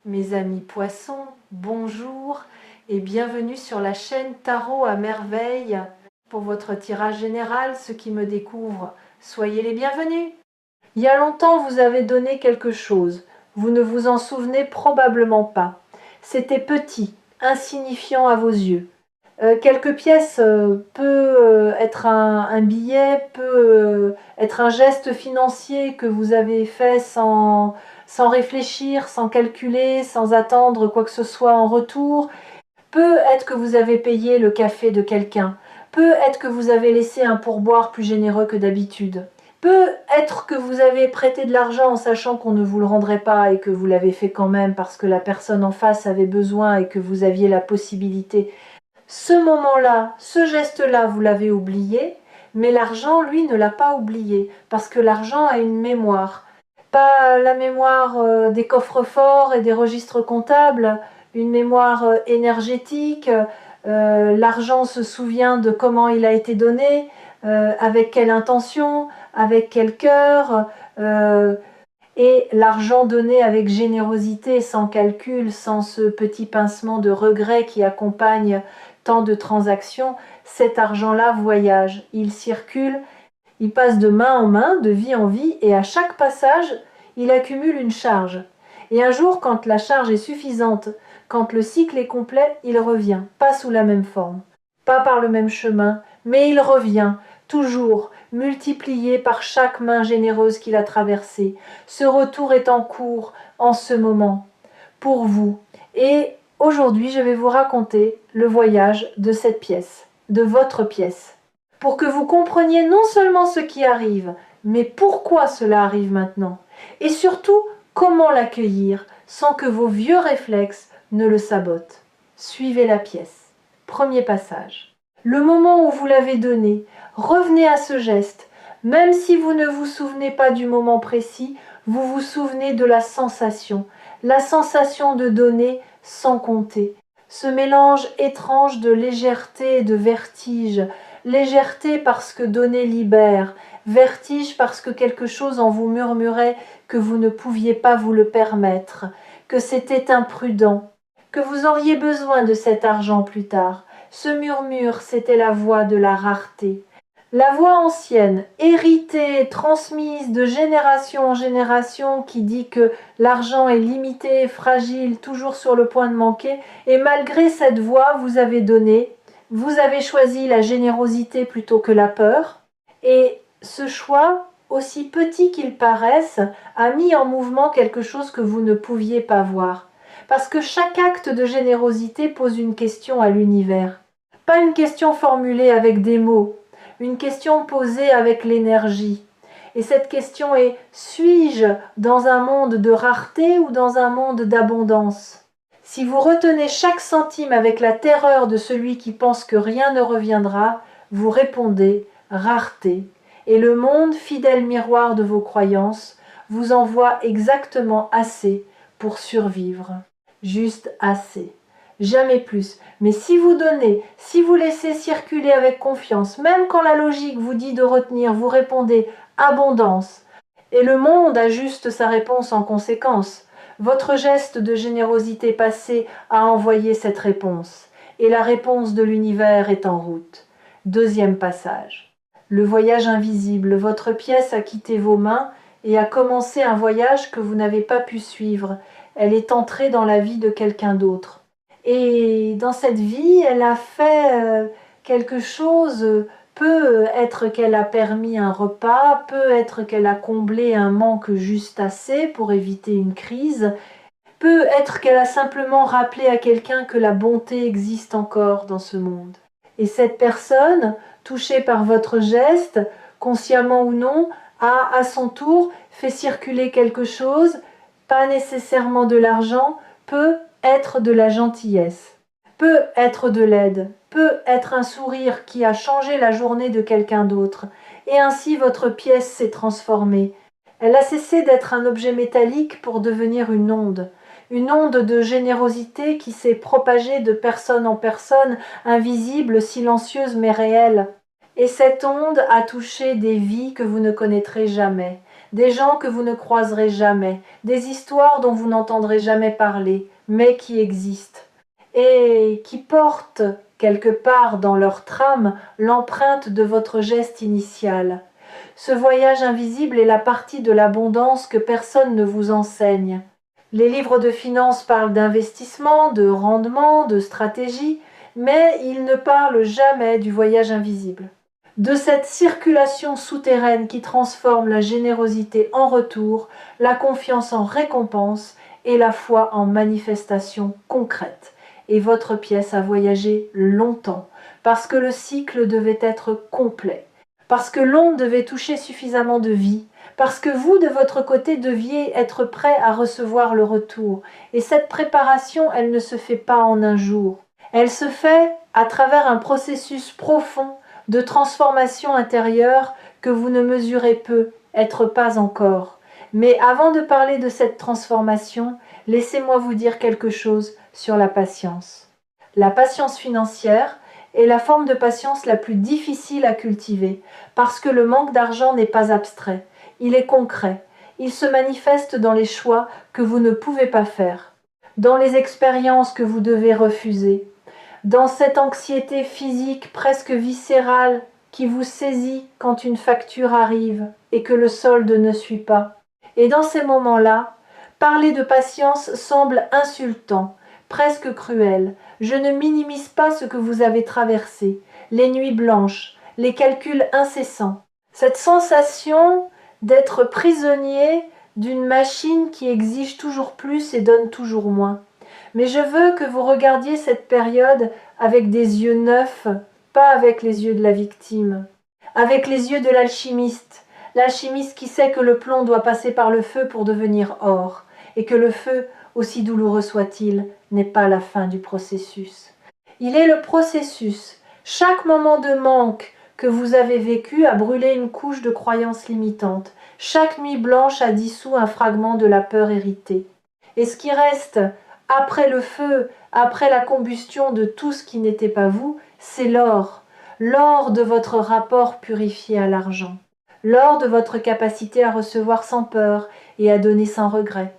Mes amis poissons, bonjour et bienvenue sur la chaîne Tarot à merveille. Pour votre tirage général, ceux qui me découvrent, soyez les bienvenus. Il y a longtemps, vous avez donné quelque chose. Vous ne vous en souvenez probablement pas. C'était petit, insignifiant à vos yeux. Quelques pièces peut être un billet, peut être un geste financier que vous avez fait sans réfléchir, sans calculer, sans attendre quoi que ce soit en retour. Peut être que vous avez payé le café de quelqu'un. Peut être que vous avez laissé un pourboire plus généreux que d'habitude. Peut être que vous avez prêté de l'argent en sachant qu'on ne vous le rendrait pas et que vous l'avez fait quand même parce que la personne en face avait besoin et que vous aviez la possibilité. Ce moment-là, ce geste-là, vous l'avez oublié, mais l'argent, lui, ne l'a pas oublié, parce que l'argent a une mémoire. Pas la mémoire des coffres-forts et des registres comptables, une mémoire énergétique. L'argent se souvient de comment il a été donné, avec quelle intention, avec quel cœur. Et l'argent donné avec générosité, sans calcul, sans ce petit pincement de regret qui accompagne tant de transactions, cet argent-là voyage, il circule, il passe de main en main, de vie en vie, et à chaque passage, il accumule une charge. Et un jour, quand la charge est suffisante, quand le cycle est complet, il revient, pas sous la même forme, pas par le même chemin, mais il revient, toujours, multiplié par chaque main généreuse qu'il a traversée. Ce retour est en cours, en ce moment, pour vous. Et aujourd'hui, je vais vous raconter le voyage de cette pièce, de votre pièce, pour que vous compreniez non seulement ce qui arrive, mais pourquoi cela arrive maintenant, et surtout comment l'accueillir sans que vos vieux réflexes ne le sabotent. Suivez la pièce. Premier passage. Le moment où vous l'avez donné, revenez à ce geste. Même si vous ne vous souvenez pas du moment précis, vous vous souvenez de la sensation de donner sans compter. Ce mélange étrange de légèreté et de vertige. Légèreté parce que donner libère, vertige parce que quelque chose en vous murmurait que vous ne pouviez pas vous le permettre, que c'était imprudent, que vous auriez besoin de cet argent plus tard. Ce murmure, c'était la voix de la rareté. La voix ancienne, héritée, transmise de génération en génération, qui dit que l'argent est limité, fragile, toujours sur le point de manquer, et malgré cette voix, vous avez donné, vous avez choisi la générosité plutôt que la peur, et ce choix, aussi petit qu'il paraisse, a mis en mouvement quelque chose que vous ne pouviez pas voir. Parce que chaque acte de générosité pose une question à l'univers. Pas une question formulée avec des mots, une question posée avec l'énergie. Et cette question est: suis-je dans un monde de rareté ou dans un monde d'abondance? Si vous retenez chaque centime avec la terreur de celui qui pense que rien ne reviendra, vous répondez rareté. Et le monde, fidèle miroir de vos croyances, vous envoie exactement assez pour survivre. Juste assez. Jamais plus. Mais si vous donnez, si vous laissez circuler avec confiance, même quand la logique vous dit de retenir, vous répondez abondance. Et le monde ajuste sa réponse en conséquence. Votre geste de générosité passé a envoyé cette réponse. Et la réponse de l'univers est en route. Deuxième passage. Le voyage invisible. Votre pièce a quitté vos mains et a commencé un voyage que vous n'avez pas pu suivre. Elle est entrée dans la vie de quelqu'un d'autre. Et dans cette vie, elle a fait quelque chose, peut être qu'elle a permis un repas, peut être qu'elle a comblé un manque juste assez pour éviter une crise, peut être qu'elle a simplement rappelé à quelqu'un que la bonté existe encore dans ce monde. Et cette personne, touchée par votre geste, consciemment ou non, a à son tour fait circuler quelque chose, pas nécessairement de l'argent, peut être de la gentillesse, peut être de l'aide, peut être un sourire qui a changé la journée de quelqu'un d'autre. Et ainsi votre pièce s'est transformée. Elle a cessé d'être un objet métallique pour devenir une onde de générosité qui s'est propagée de personne en personne, invisible, silencieuse mais réelle. Et cette onde a touché des vies que vous ne connaîtrez jamais, des gens que vous ne croiserez jamais, des histoires dont vous n'entendrez jamais parler, mais qui existent, et qui portent quelque part dans leur trame l'empreinte de votre geste initial. Ce voyage invisible est la partie de l'abondance que personne ne vous enseigne. Les livres de finances parlent d'investissement, de rendement, de stratégie, mais ils ne parlent jamais du voyage invisible. De cette circulation souterraine qui transforme la générosité en retour, la confiance en récompense et la foi en manifestation concrète. Et votre pièce a voyagé longtemps, parce que le cycle devait être complet, parce que l'onde devait toucher suffisamment de vie, parce que vous, de votre côté, deviez être prêt à recevoir le retour. Et cette préparation, elle ne se fait pas en un jour. Elle se fait à travers un processus profond de transformation intérieure que vous ne mesurez peu, être pas encore. Mais avant de parler de cette transformation, laissez-moi vous dire quelque chose sur la patience. La patience financière est la forme de patience la plus difficile à cultiver, parce que le manque d'argent n'est pas abstrait, il est concret, il se manifeste dans les choix que vous ne pouvez pas faire, dans les expériences que vous devez refuser, dans cette anxiété physique presque viscérale qui vous saisit quand une facture arrive et que le solde ne suit pas. Et dans ces moments-là, parler de patience semble insultant, presque cruel. Je ne minimise pas ce que vous avez traversé, les nuits blanches, les calculs incessants. Cette sensation d'être prisonnier d'une machine qui exige toujours plus et donne toujours moins. Mais je veux que vous regardiez cette période avec des yeux neufs, pas avec les yeux de la victime, avec les yeux de l'alchimiste qui sait que le plomb doit passer par le feu pour devenir or, et que le feu, aussi douloureux soit-il, n'est pas la fin du processus. Il est le processus. Chaque moment de manque que vous avez vécu a brûlé une couche de croyances limitantes. Chaque nuit blanche a dissous un fragment de la peur héritée. Et ce qui reste après le feu, après la combustion de tout ce qui n'était pas vous, c'est l'or. L'or de votre rapport purifié à l'argent. L'or de votre capacité à recevoir sans peur et à donner sans regret.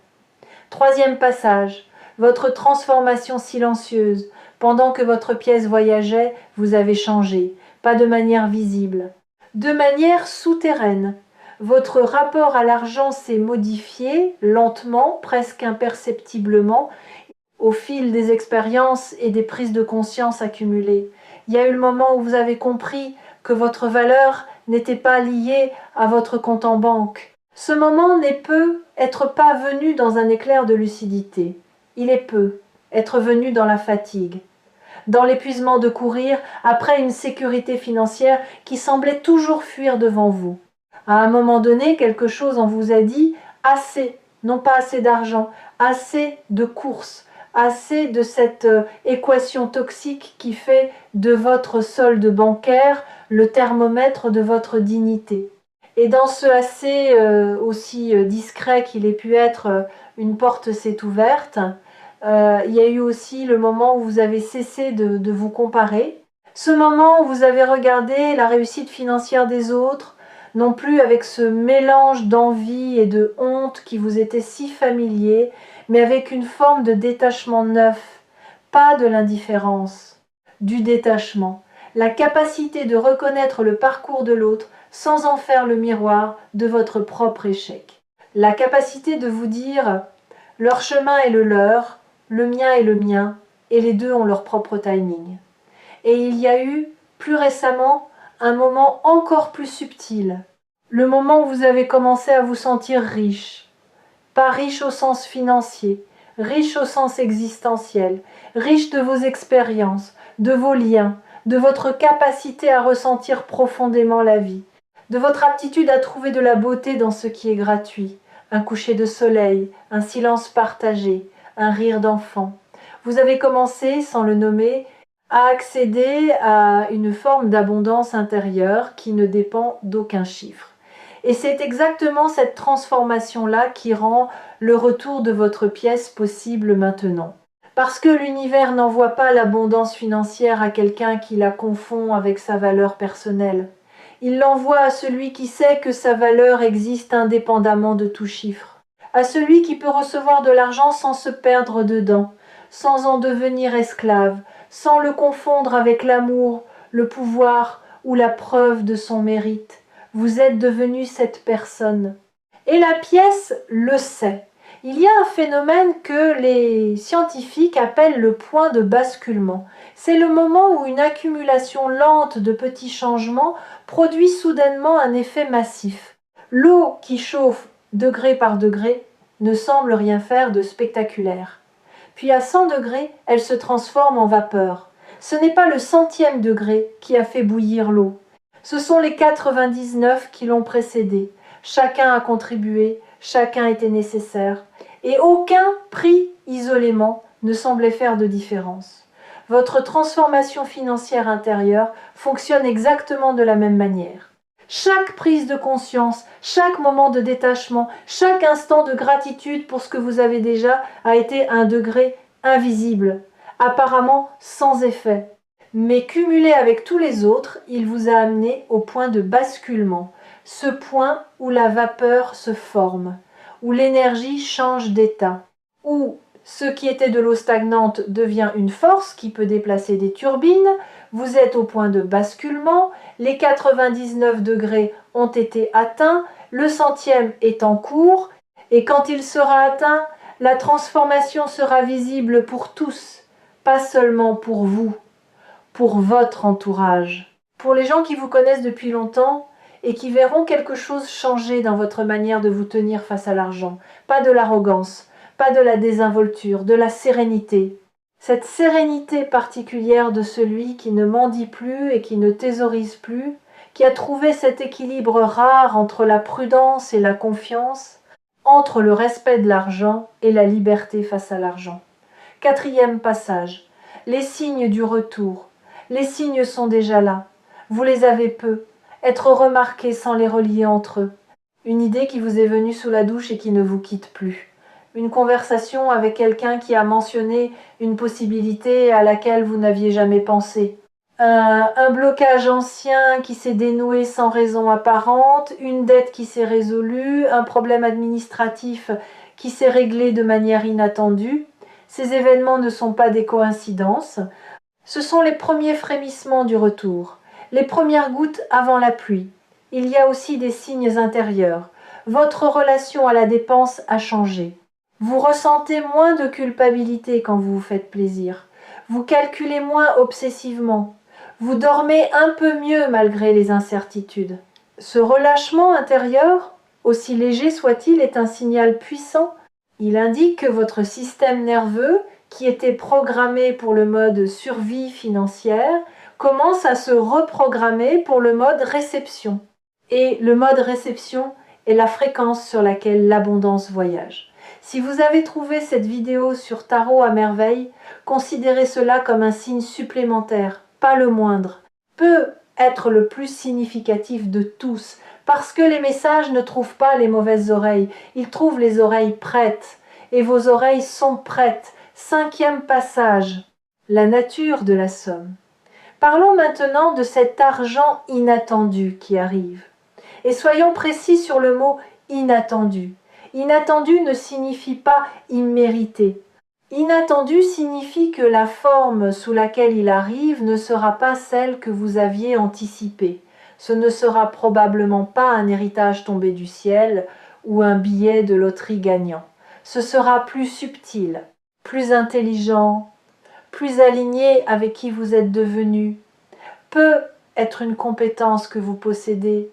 Troisième passage, votre transformation silencieuse. Pendant que votre pièce voyageait, vous avez changé, pas de manière visible, de manière souterraine. Votre rapport à l'argent s'est modifié lentement, presque imperceptiblement, au fil des expériences et des prises de conscience accumulées. Il y a eu le moment où vous avez compris que votre valeur n'était pas liée à votre compte en banque. Ce moment n'est peut être pas venu dans un éclair de lucidité. Il est peut être venu dans la fatigue, dans l'épuisement de courir après une sécurité financière qui semblait toujours fuir devant vous. À un moment donné, quelque chose en vous a dit assez, non pas assez d'argent, assez de courses, assez de cette équation toxique qui fait de votre solde bancaire le thermomètre de votre dignité. Et dans ce assez aussi discret qu'il ait pu être, une porte s'est ouverte. Il y a eu aussi le moment où vous avez cessé de vous comparer. Ce moment où vous avez regardé la réussite financière des autres, non plus avec ce mélange d'envie et de honte qui vous était si familier, mais avec une forme de détachement neuf, pas de l'indifférence, du détachement, la capacité de reconnaître le parcours de l'autre sans en faire le miroir de votre propre échec. La capacité de vous dire « leur chemin est le leur, le mien est le mien, et les deux ont leur propre timing ». Et il y a eu, plus récemment, un moment encore plus subtil, le moment où vous avez commencé à vous sentir riche. Pas riche au sens financier, riche au sens existentiel, riche de vos expériences, de vos liens, de votre capacité à ressentir profondément la vie, de votre aptitude à trouver de la beauté dans ce qui est gratuit, un coucher de soleil, un silence partagé, un rire d'enfant. Vous avez commencé, sans le nommer, à accéder à une forme d'abondance intérieure qui ne dépend d'aucun chiffre. Et c'est exactement cette transformation-là qui rend le retour de votre pièce possible maintenant. Parce que l'univers n'envoie pas l'abondance financière à quelqu'un qui la confond avec sa valeur personnelle. Il l'envoie à celui qui sait que sa valeur existe indépendamment de tout chiffre, à celui qui peut recevoir de l'argent sans se perdre dedans, sans en devenir esclave, sans le confondre avec l'amour, le pouvoir ou la preuve de son mérite. Vous êtes devenu cette personne. Et la pièce le sait. Il y a un phénomène que les scientifiques appellent le point de basculement. C'est le moment où une accumulation lente de petits changements produit soudainement un effet massif. L'eau qui chauffe degré par degré ne semble rien faire de spectaculaire. Puis à 100 degrés, elle se transforme en vapeur. Ce n'est pas le 100e degré qui a fait bouillir l'eau. Ce sont les 99 qui l'ont précédé. Chacun a contribué, chacun était nécessaire, et aucun pris isolément ne semblait faire de différence. Votre transformation financière intérieure fonctionne exactement de la même manière. Chaque prise de conscience, chaque moment de détachement, chaque instant de gratitude pour ce que vous avez déjà a été un degré invisible, apparemment sans effet. Mais cumulé avec tous les autres, il vous a amené au point de basculement, ce point où la vapeur se forme, où l'énergie change d'état, où ce qui était de l'eau stagnante devient une force qui peut déplacer des turbines, vous êtes au point de basculement, les 99 degrés ont été atteints, le 100e est en cours, et quand il sera atteint, la transformation sera visible pour tous, pas seulement pour vous, pour votre entourage. Pour les gens qui vous connaissent depuis longtemps et qui verront quelque chose changer dans votre manière de vous tenir face à l'argent, pas de l'arrogance, pas de la désinvolture, de la sérénité. Cette sérénité particulière de celui qui ne mendie plus et qui ne thésaurise plus, qui a trouvé cet équilibre rare entre la prudence et la confiance, entre le respect de l'argent et la liberté face à l'argent. 4e passage. Les signes du retour. Les signes sont déjà là. Vous les avez peu. Être remarqué sans les relier entre eux. Une idée qui vous est venue sous la douche et qui ne vous quitte plus. Une conversation avec quelqu'un qui a mentionné une possibilité à laquelle vous n'aviez jamais pensé. Un blocage ancien qui s'est dénoué sans raison apparente, une dette qui s'est résolue, un problème administratif qui s'est réglé de manière inattendue. Ces événements ne sont pas des coïncidences. Ce sont les premiers frémissements du retour, les premières gouttes avant la pluie. Il y a aussi des signes intérieurs. Votre relation à la dépense a changé. Vous ressentez moins de culpabilité quand vous vous faites plaisir. Vous calculez moins obsessivement. Vous dormez un peu mieux malgré les incertitudes. Ce relâchement intérieur, aussi léger soit-il, est un signal puissant. Il indique que votre système nerveux, qui était programmé pour le mode survie financière, commence à se reprogrammer pour le mode réception. Et le mode réception est la fréquence sur laquelle l'abondance voyage. Si vous avez trouvé cette vidéo sur Tarot à merveille, considérez cela comme un signe supplémentaire, pas le moindre. Peut être le plus significatif de tous, parce que les messages ne trouvent pas les mauvaises oreilles, ils trouvent les oreilles prêtes, et vos oreilles sont prêtes. 5e passage, la nature de la somme. Parlons maintenant de cet argent inattendu qui arrive. Et soyons précis sur le mot inattendu. Inattendu ne signifie pas immérité. Inattendu signifie que la forme sous laquelle il arrive ne sera pas celle que vous aviez anticipée. Ce ne sera probablement pas un héritage tombé du ciel ou un billet de loterie gagnant. Ce sera plus subtil, plus intelligent, plus aligné avec qui vous êtes devenu. Peut être une compétence que vous possédez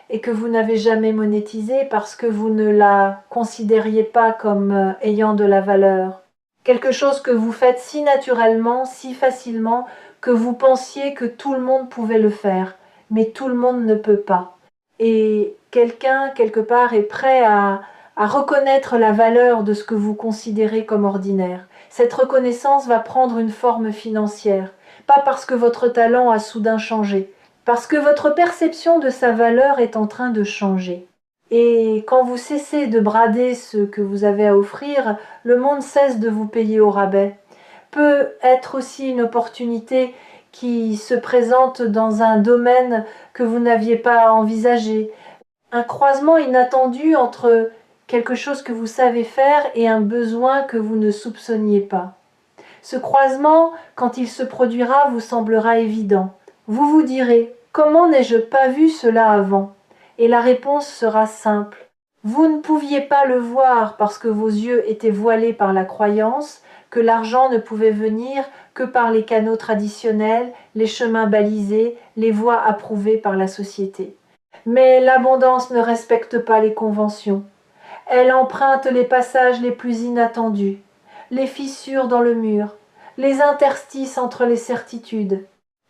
et que vous n'avez jamais monétisée parce que vous ne la considériez pas comme ayant de la valeur. Quelque chose que vous faites si naturellement, si facilement, que vous pensiez que tout le monde pouvait le faire, mais tout le monde ne peut pas. Et quelqu'un, quelque part, est prêt à reconnaître la valeur de ce que vous considérez comme ordinaire. Cette reconnaissance va prendre une forme financière, pas parce que votre talent a soudain changé, parce que votre perception de sa valeur est en train de changer. Et quand vous cessez de brader ce que vous avez à offrir, le monde cesse de vous payer au rabais. Peut être aussi une opportunité qui se présente dans un domaine que vous n'aviez pas envisagé. Un croisement inattendu entre quelque chose que vous savez faire et un besoin que vous ne soupçonniez pas. Ce croisement, quand il se produira, vous semblera évident. Vous vous direz « Comment n'ai-je pas vu cela avant ?» Et la réponse sera simple. Vous ne pouviez pas le voir parce que vos yeux étaient voilés par la croyance que l'argent ne pouvait venir que par les canaux traditionnels, les chemins balisés, les voies approuvées par la société. Mais l'abondance ne respecte pas les conventions. Elle emprunte les passages les plus inattendus, les fissures dans le mur, les interstices entre les certitudes,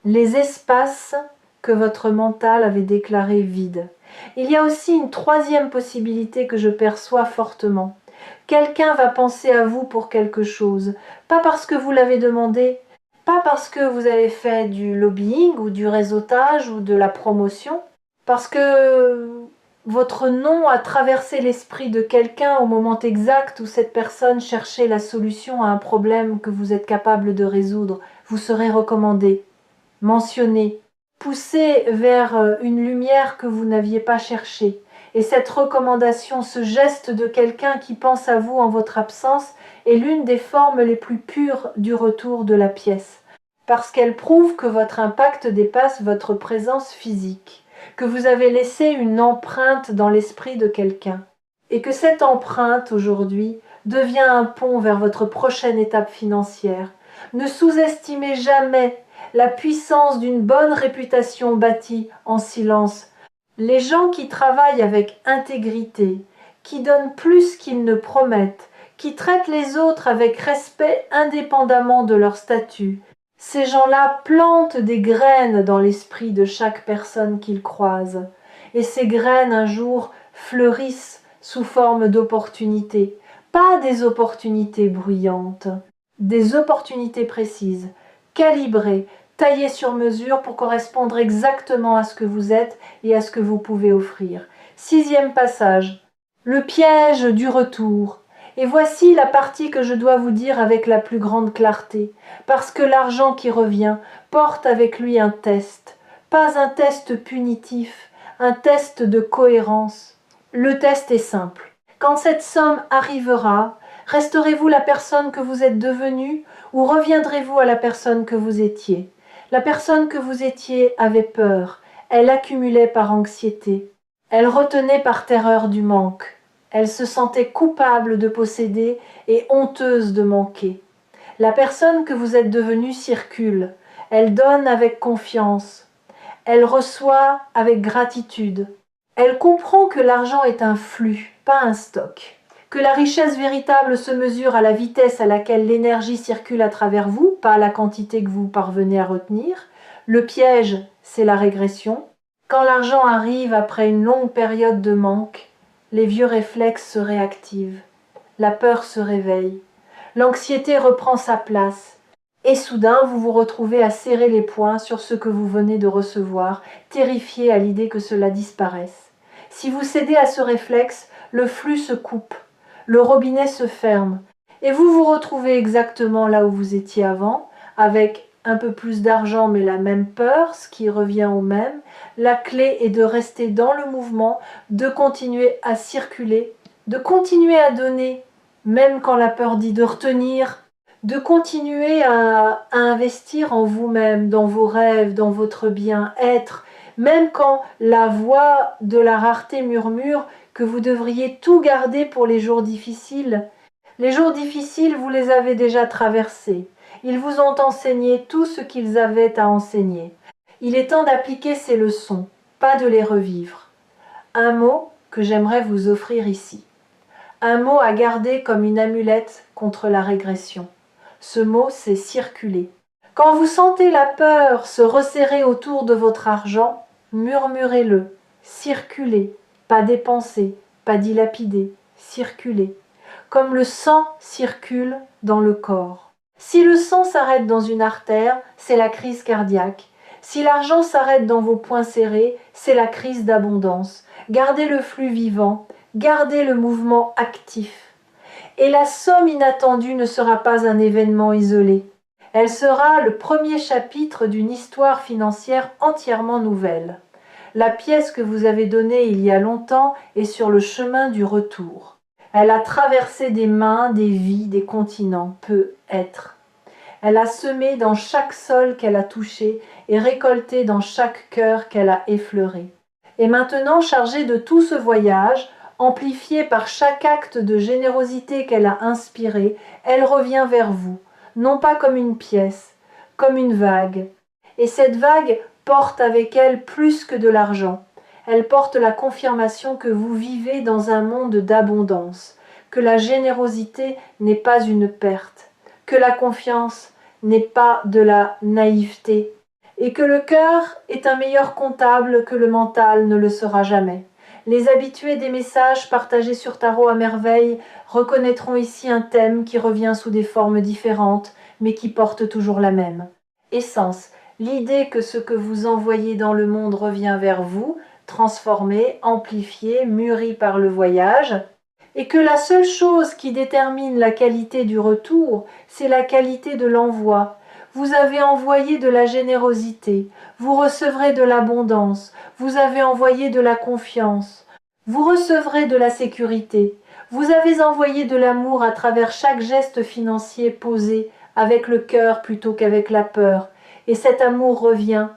les espaces que votre mental avait déclarés vides. Il y a aussi une troisième possibilité que je perçois fortement. Quelqu'un va penser à vous pour quelque chose, pas parce que vous l'avez demandé, pas parce que vous avez fait du lobbying ou du réseautage ou de la promotion, parce que votre nom a traversé l'esprit de quelqu'un au moment exact où cette personne cherchait la solution à un problème que vous êtes capable de résoudre. Vous serez recommandé, mentionné, poussé vers une lumière que vous n'aviez pas cherchée. Et cette recommandation, ce geste de quelqu'un qui pense à vous en votre absence, est l'une des formes les plus pures du retour de la pièce, parce qu'elle prouve que votre impact dépasse votre présence physique, que vous avez laissé une empreinte dans l'esprit de quelqu'un, et que cette empreinte, aujourd'hui, devient un pont vers votre prochaine étape financière. Ne sous-estimez jamais la puissance d'une bonne réputation bâtie en silence. Les gens qui travaillent avec intégrité, qui donnent plus qu'ils ne promettent, qui traitent les autres avec respect indépendamment de leur statut, ces gens-là plantent des graines dans l'esprit de chaque personne qu'ils croisent. Et ces graines, un jour, fleurissent sous forme d'opportunités. Pas des opportunités bruyantes, des opportunités précises, calibrées, taillées sur mesure pour correspondre exactement à ce que vous êtes et à ce que vous pouvez offrir. 6e passage. Le piège du retour. Et voici la partie que je dois vous dire avec la plus grande clarté, parce que l'argent qui revient porte avec lui un test, pas un test punitif, un test de cohérence. Le test est simple. Quand cette somme arrivera, resterez-vous la personne que vous êtes devenue ou reviendrez-vous à la personne que vous étiez? La personne que vous étiez avait peur, elle accumulait par anxiété, elle retenait par terreur du manque. Elle se sentait coupable de posséder et honteuse de manquer. La personne que vous êtes devenue circule. Elle donne avec confiance. Elle reçoit avec gratitude. Elle comprend que l'argent est un flux, pas un stock. Que la richesse véritable se mesure à la vitesse à laquelle l'énergie circule à travers vous, pas à la quantité que vous parvenez à retenir. Le piège, c'est la régression. Quand l'argent arrive après une longue période de manque, les vieux réflexes se réactivent, la peur se réveille, l'anxiété reprend sa place, et soudain vous vous retrouvez à serrer les poings sur ce que vous venez de recevoir, terrifié à l'idée que cela disparaisse. Si vous cédez à ce réflexe, le flux se coupe, le robinet se ferme, et vous vous retrouvez exactement là où vous étiez avant, avec un peu plus d'argent mais la même peur, ce qui revient au même. La clé est de rester dans le mouvement, de continuer à circuler, de continuer à donner, même quand la peur dit de retenir, de continuer à investir en vous-même, dans vos rêves, dans votre bien-être, même quand la voix de la rareté murmure que vous devriez tout garder pour les jours difficiles. Les jours difficiles, vous les avez déjà traversés. Ils vous ont enseigné tout ce qu'ils avaient à enseigner. Il est temps d'appliquer ces leçons, pas de les revivre. Un mot que j'aimerais vous offrir ici. Un mot à garder comme une amulette contre la régression. Ce mot, c'est circuler. Quand vous sentez la peur se resserrer autour de votre argent, murmurez-le. Circulez, pas dépenser, pas dilapider, circulez. Comme le sang circule dans le corps. Si le sang s'arrête dans une artère, c'est la crise cardiaque. Si l'argent s'arrête dans vos poings serrés, c'est la crise d'abondance. Gardez le flux vivant, gardez le mouvement actif. Et la somme inattendue ne sera pas un événement isolé. Elle sera le premier chapitre d'une histoire financière entièrement nouvelle. La pièce que vous avez donnée il y a longtemps est sur le chemin du retour. Elle a traversé des mains, des vies, des continents, peut être. Elle a semé dans chaque sol qu'elle a touché et récolté dans chaque cœur qu'elle a effleuré. Et maintenant, chargée de tout ce voyage, amplifiée par chaque acte de générosité qu'elle a inspiré, elle revient vers vous, non pas comme une pièce, comme une vague. Et cette vague porte avec elle plus que de l'argent. Elle porte la confirmation que vous vivez dans un monde d'abondance, que la générosité n'est pas une perte, que la confiance n'est pas de la naïveté, et que le cœur est un meilleur comptable que le mental ne le sera jamais. Les habitués des messages partagés sur Tarot à merveille reconnaîtront ici un thème qui revient sous des formes différentes, mais qui porte toujours la même. Essence, l'idée que ce que vous envoyez dans le monde revient vers vous, transformé, amplifié, mûri par le voyage, et que la seule chose qui détermine la qualité du retour, c'est la qualité de l'envoi. Vous avez envoyé de la générosité, vous recevrez de l'abondance, vous avez envoyé de la confiance, vous recevrez de la sécurité, vous avez envoyé de l'amour à travers chaque geste financier posé avec le cœur plutôt qu'avec la peur, et cet amour revient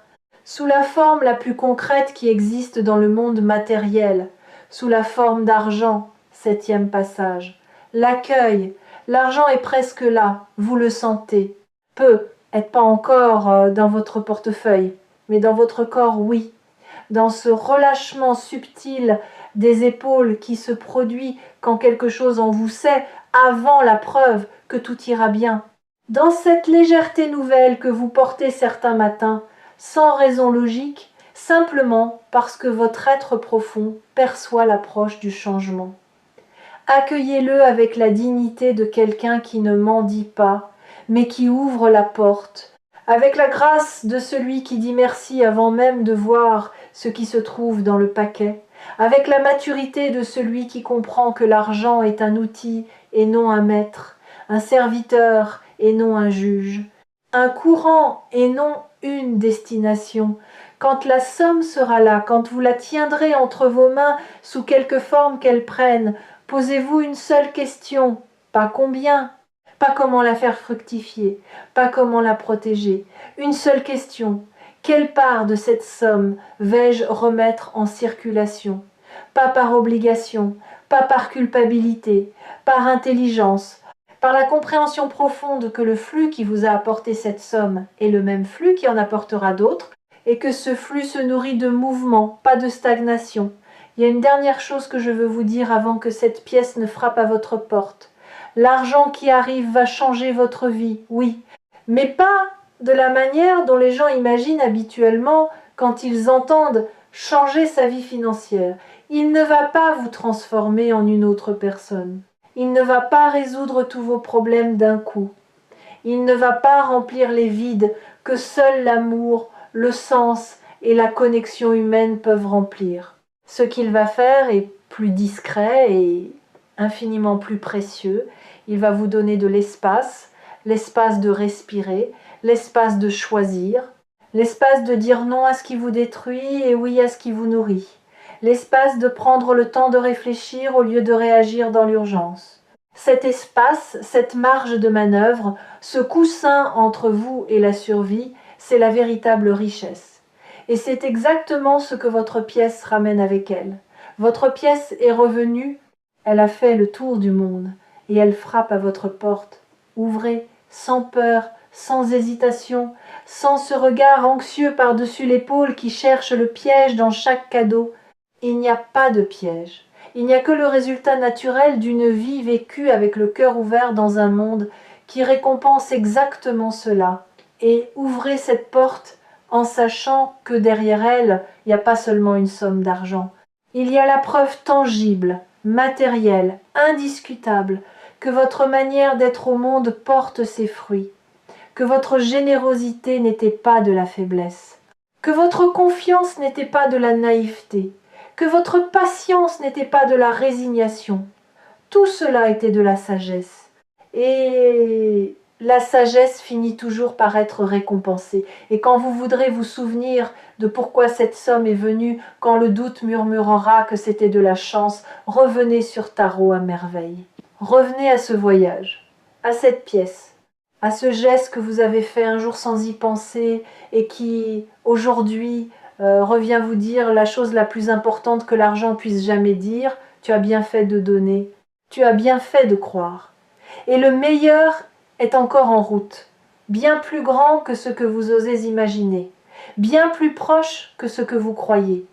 sous la forme la plus concrète qui existe dans le monde matériel, sous la forme d'argent. Septième passage. L'accueil. L'argent est presque là, vous le sentez. Peut-être pas encore dans votre portefeuille, mais dans votre corps, oui. Dans ce relâchement subtil des épaules qui se produit quand quelque chose en vous sait, avant la preuve que tout ira bien. Dans cette légèreté nouvelle que vous portez certains matins, sans raison logique, simplement parce que votre être profond perçoit l'approche du changement. Accueillez-le avec la dignité de quelqu'un qui ne mendie pas, mais qui ouvre la porte, avec la grâce de celui qui dit merci avant même de voir ce qui se trouve dans le paquet, avec la maturité de celui qui comprend que l'argent est un outil et non un maître, un serviteur et non un juge, un courant et non une destination. Quand la somme sera là, quand vous la tiendrez entre vos mains sous quelque forme qu'elle prenne, posez-vous une seule question, pas combien, pas comment la faire fructifier, pas comment la protéger. Une seule question, quelle part de cette somme vais-je remettre en circulation? Pas par obligation, pas par culpabilité, par intelligence, par la compréhension profonde que le flux qui vous a apporté cette somme est le même flux qui en apportera d'autres, et que ce flux se nourrit de mouvement, pas de stagnation. Il y a une dernière chose que je veux vous dire avant que cette pièce ne frappe à votre porte. L'argent qui arrive va changer votre vie, oui, mais pas de la manière dont les gens imaginent habituellement quand ils entendent changer sa vie financière. Il ne va pas vous transformer en une autre personne. Il ne va pas résoudre tous vos problèmes d'un coup. Il ne va pas remplir les vides que seul l'amour, le sens et la connexion humaine peuvent remplir. Ce qu'il va faire est plus discret et infiniment plus précieux. Il va vous donner de l'espace de respirer, l'espace de choisir, l'espace de dire non à ce qui vous détruit et oui à ce qui vous nourrit, l'espace de prendre le temps de réfléchir au lieu de réagir dans l'urgence. Cet espace, cette marge de manœuvre, ce coussin entre vous et la survie, c'est la véritable richesse. Et c'est exactement ce que votre pièce ramène avec elle. Votre pièce est revenue, elle a fait le tour du monde, et elle frappe à votre porte. Ouvrez, sans peur, sans hésitation, sans ce regard anxieux par-dessus l'épaule qui cherche le piège dans chaque cadeau. Il n'y a pas de piège. Il n'y a que le résultat naturel d'une vie vécue avec le cœur ouvert dans un monde qui récompense exactement cela. Et ouvrez cette porte en sachant que derrière elle, il n'y a pas seulement une somme d'argent. Il y a la preuve tangible, matérielle, indiscutable, que votre manière d'être au monde porte ses fruits, que votre générosité n'était pas de la faiblesse, que votre confiance n'était pas de la naïveté, que votre patience n'était pas de la résignation. Tout cela était de la sagesse. Et La sagesse finit toujours par être récompensée. Et quand vous voudrez vous souvenir de pourquoi cette somme est venue, quand le doute murmurera que c'était de la chance, revenez sur Tarot à merveille. Revenez à ce voyage, à cette pièce, à ce geste que vous avez fait un jour sans y penser et qui, aujourd'hui, revient vous dire la chose la plus importante que l'argent puisse jamais dire, tu as bien fait de donner, tu as bien fait de croire. Et le meilleur est encore en route, bien plus grand que ce que vous osez imaginer, bien plus proche que ce que vous croyez.